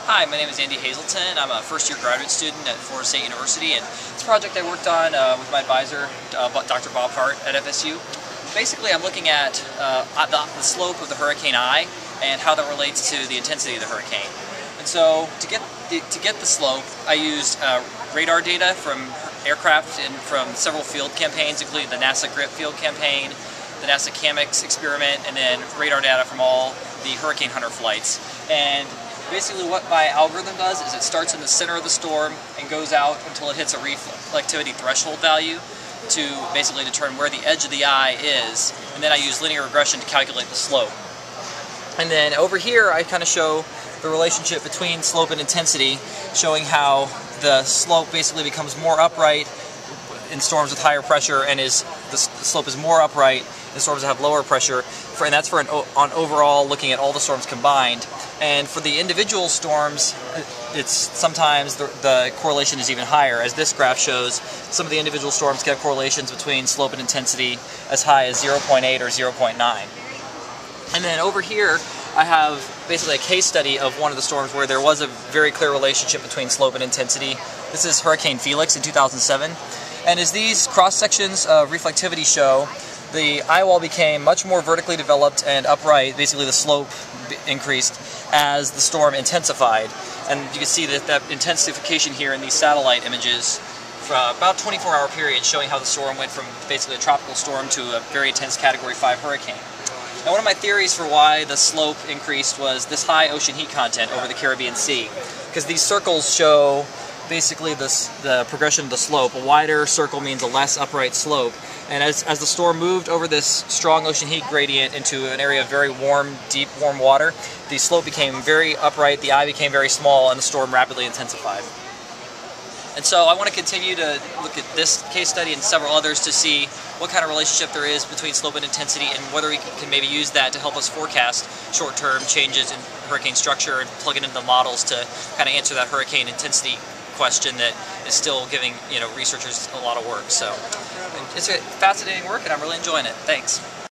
Hi, my name is Andy Hazelton. I'm a first-year graduate student at Florida State University, and it's a project I worked on with my advisor, Dr. Bob Hart at FSU. Basically, I'm looking at the slope of the hurricane eye and how that relates to the intensity of the hurricane. And so, to get the slope, I used radar data from aircraft and from several field campaigns, including the NASA GRIP field campaign, the NASA CAMX experiment, and then radar data from all the Hurricane Hunter flights. And basically what my algorithm does is it starts in the center of the storm and goes out until it hits a reflectivity threshold value to basically determine where the edge of the eye is, and then I use linear regression to calculate the slope. And then over here I kind of show the relationship between slope and intensity, showing how the slope basically becomes more upright in storms with higher pressure, and the slope is more upright in storms that have lower pressure, and that's for on overall looking at all the storms combined. And for the individual storms, it's sometimes the correlation is even higher. As this graph shows, some of the individual storms get correlations between slope and intensity as high as 0.8 or 0.9. And then over here, I have basically a case study of one of the storms where there was a very clear relationship between slope and intensity. This is Hurricane Felix in 2007. And as these cross-sections of reflectivity show, the eye wall became much more vertically developed and upright. Basically, the slope increased as the storm intensified. And you can see that intensification here in these satellite images for about 24-hour period, showing how the storm went from basically a tropical storm to a very intense Category 5 hurricane. Now, one of my theories for why the slope increased was this high ocean heat content over the Caribbean Sea, because these circles show basically the progression of the slope. A wider circle means a less upright slope, and as the storm moved over this strong ocean heat gradient into an area of very warm, deep, warm water, the slope became very upright, the eye became very small, and the storm rapidly intensified. And so I want to continue to look at this case study and several others to see what kind of relationship there is between slope and intensity, and whether we can maybe use that to help us forecast short-term changes in hurricane structure and plug it into the models to kind of answer that hurricane intensity question that is still giving researchers a lot of work. So it's a fascinating work, and I'm really enjoying it. Thanks.